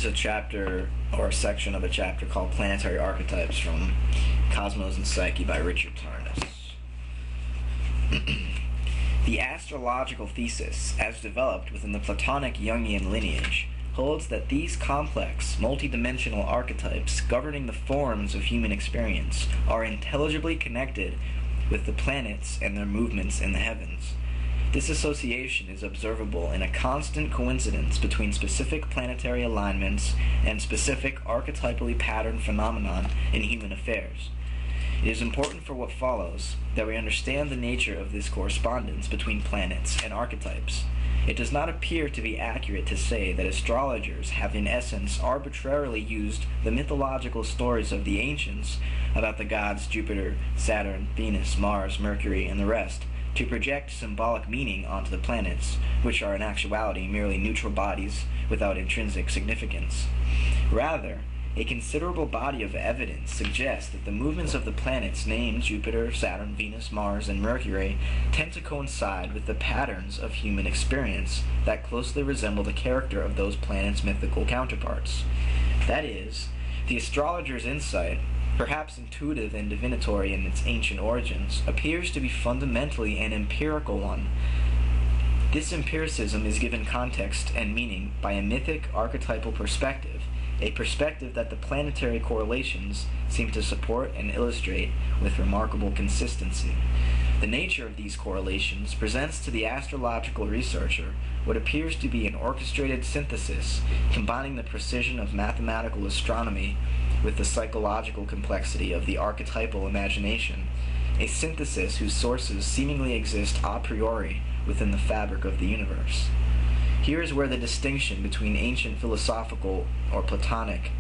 is a chapter or a section of a chapter called Planetary Archetypes from Cosmos and Psyche by Richard Tarnas. The astrological thesis, as developed within the Platonic Jungian lineage, holds that these complex, multidimensional archetypes governing the forms of human experience are intelligibly connected with the planets and their movements in the heavens. This association is observable in a constant coincidence between specific planetary alignments and specific archetypally patterned phenomenon in human affairs. It is important for what follows that we understand the nature of this correspondence between planets and archetypes. It does not appear to be accurate to say that astrologers have in essence arbitrarily used the mythological stories of the ancients about the gods Jupiter, Saturn, Venus, Mars, Mercury, and the rest to project symbolic meaning onto the planets, which are in actuality merely neutral bodies without intrinsic significance. Rather, a considerable body of evidence suggests that the movements of the planets named Jupiter, Saturn, Venus, Mars, and Mercury tend to coincide with the patterns of human experience that closely resemble the character of those planets' mythical counterparts. That is, the astrologer's insight, perhaps intuitive and divinatory in its ancient origins, appears to be fundamentally an empirical one. This empiricism is given context and meaning by a mythic archetypal perspective, a perspective that the planetary correlations seem to support and illustrate with remarkable consistency. The nature of these correlations presents to the astrological researcher what appears to be an orchestrated synthesis combining the precision of mathematical astronomy with the psychological complexity of the archetypal imagination, a synthesis whose sources seemingly exist a priori within the fabric of the universe. Here is where the distinction between ancient philosophical or Platonic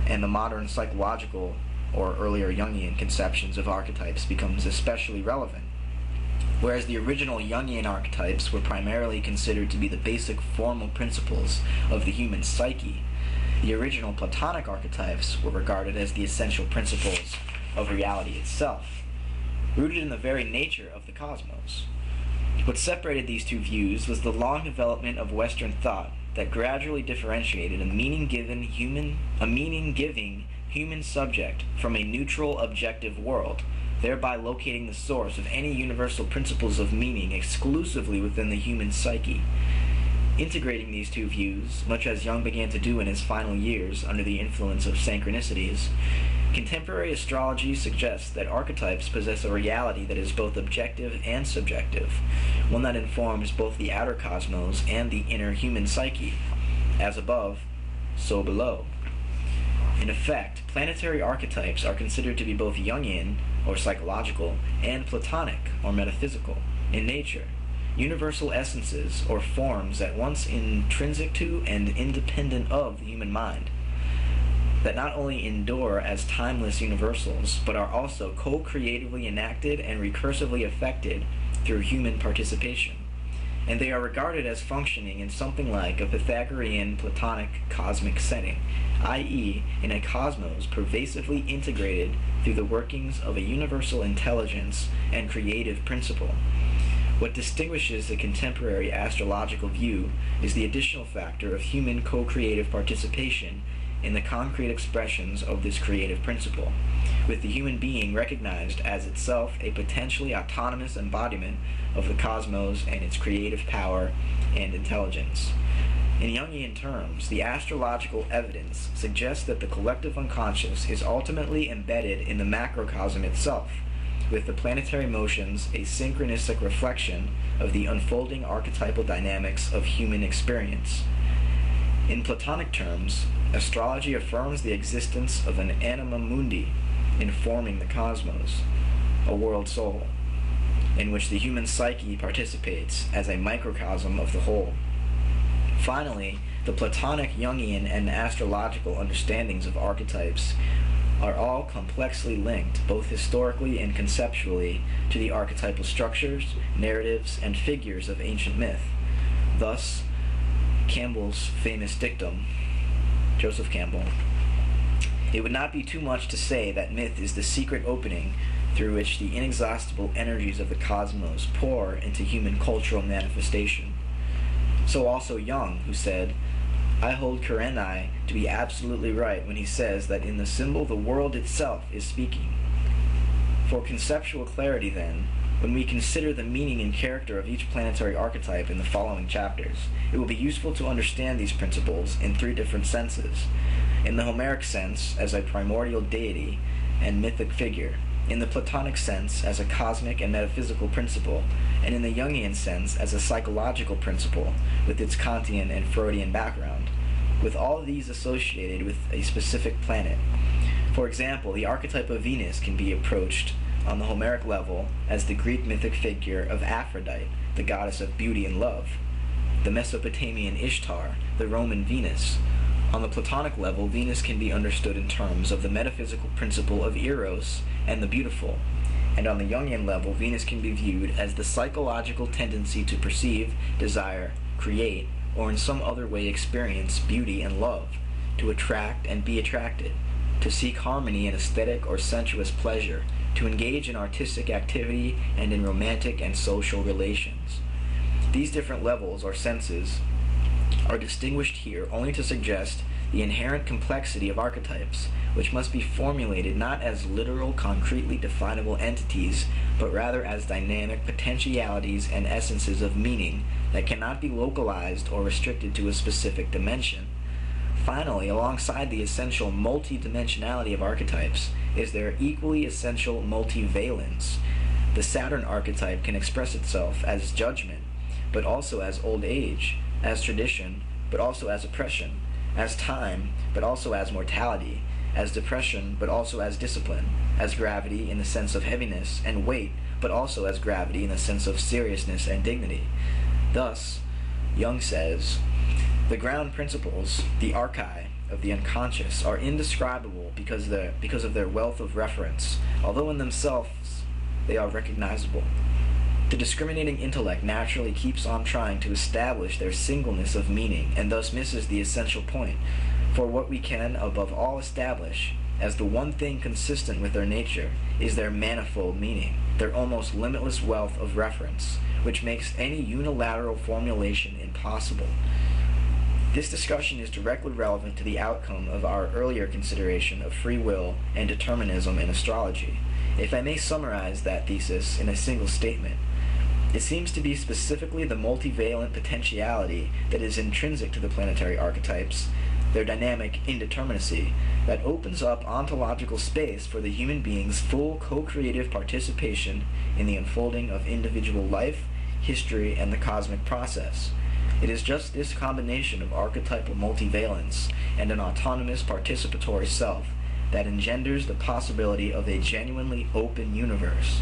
and the modern psychological or earlier Jungian conceptions of archetypes becomes especially relevant. Whereas the original Jungian archetypes were primarily considered to be the basic formal principles of the human psyche, the original Platonic archetypes were regarded as the essential principles of reality itself, rooted in the very nature of the cosmos. What separated these two views was the long development of Western thought that gradually differentiated a meaning-giving human subject from a neutral, objective world, thereby locating the source of any universal principles of meaning exclusively within the human psyche. Integrating these two views, much as Jung began to do in his final years under the influence of synchronicities, contemporary astrology suggests that archetypes possess a reality that is both objective and subjective, one that informs both the outer cosmos and the inner human psyche, as above, so below. In effect, planetary archetypes are considered to be both Jungian, or psychological, and Platonic, or metaphysical, in nature, universal essences or forms at once intrinsic to and independent of the human mind, that not only endure as timeless universals, but are also co-creatively enacted and recursively affected through human participation. And they are regarded as functioning in something like a Pythagorean Platonic cosmic setting, i.e., in a cosmos pervasively integrated through the workings of a universal intelligence and creative principle. What distinguishes the contemporary astrological view is the additional factor of human co-creative participation in the concrete expressions of this creative principle, with the human being recognized as itself a potentially autonomous embodiment of the cosmos and its creative power and intelligence. In Jungian terms, the astrological evidence suggests that the collective unconscious is ultimately embedded in the macrocosm itself, with the planetary motions a synchronistic reflection of the unfolding archetypal dynamics of human experience. In Platonic terms, astrology affirms the existence of an anima mundi informing the cosmos, a world soul, in which the human psyche participates as a microcosm of the whole. Finally, the Platonic, Jungian, and astrological understandings of archetypes are all complexly linked, both historically and conceptually, to the archetypal structures, narratives, and figures of ancient myth. Thus, Campbell's famous dictum, Joseph Campbell, "It would not be too much to say that myth is the secret opening through which the inexhaustible energies of the cosmos pour into human cultural manifestation." So also Jung, who said, I hold Karenai to be absolutely right when he says that in the symbol the world itself is speaking. For conceptual clarity, then, when we consider the meaning and character of each planetary archetype in the following chapters, it will be useful to understand these principles in three different senses. In the Homeric sense, as a primordial deity and mythic figure, in the Platonic sense, as a cosmic and metaphysical principle, and in the Jungian sense, as a psychological principle, with its Kantian and Freudian background, with all of these associated with a specific planet. For example, the archetype of Venus can be approached on the Homeric level as the Greek mythic figure of Aphrodite, the goddess of beauty and love, the Mesopotamian Ishtar, the Roman Venus. On the Platonic level, Venus can be understood in terms of the metaphysical principle of Eros and the beautiful, and on the Jungian level, Venus can be viewed as the psychological tendency to perceive, desire, create, or in some other way experience beauty and love, to attract and be attracted, to seek harmony in aesthetic or sensuous pleasure, to engage in artistic activity and in romantic and social relations. These different levels or senses are distinguished here only to suggest the inherent complexity of archetypes, which must be formulated not as literal, concretely definable entities, but rather as dynamic potentialities and essences of meaning that cannot be localized or restricted to a specific dimension. Finally, alongside the essential multidimensionality of archetypes, is their equally essential multivalence. The Saturn archetype can express itself as judgment, but also as old age, as tradition, but also as oppression, as time, but also as mortality, as depression, but also as discipline, as gravity in the sense of heaviness and weight, but also as gravity in the sense of seriousness and dignity. Thus, Jung says, the ground principles, the archai of the unconscious, are indescribable because of their wealth of reference, although in themselves they are recognizable. The discriminating intellect naturally keeps on trying to establish their singleness of meaning, and thus misses the essential point. For what we can above all establish, as the one thing consistent with their nature, is their manifold meaning, their almost limitless wealth of reference, which makes any unilateral formulation impossible. This discussion is directly relevant to the outcome of our earlier consideration of free will and determinism in astrology. If I may summarize that thesis in a single statement, it seems to be specifically the multivalent potentiality that is intrinsic to the planetary archetypes, their dynamic indeterminacy, that opens up ontological space for the human being's full co-creative participation in the unfolding of individual life, history, and the cosmic process. It is just this combination of archetypal multivalence and an autonomous participatory self that engenders the possibility of a genuinely open universe.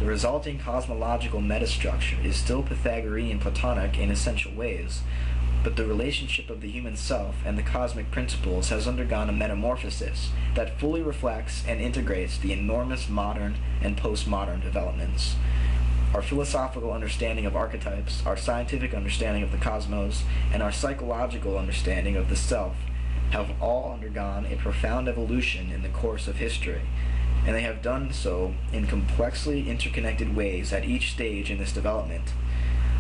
The resulting cosmological metastructure is still Pythagorean Platonic in essential ways, but the relationship of the human self and the cosmic principles has undergone a metamorphosis that fully reflects and integrates the enormous modern and postmodern developments. Our philosophical understanding of archetypes, our scientific understanding of the cosmos, and our psychological understanding of the self have all undergone a profound evolution in the course of history, and they have done so in complexly interconnected ways at each stage in this development.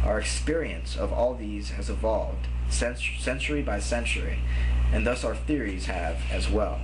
Our experience of all these has evolved century by century, and thus our theories have as well.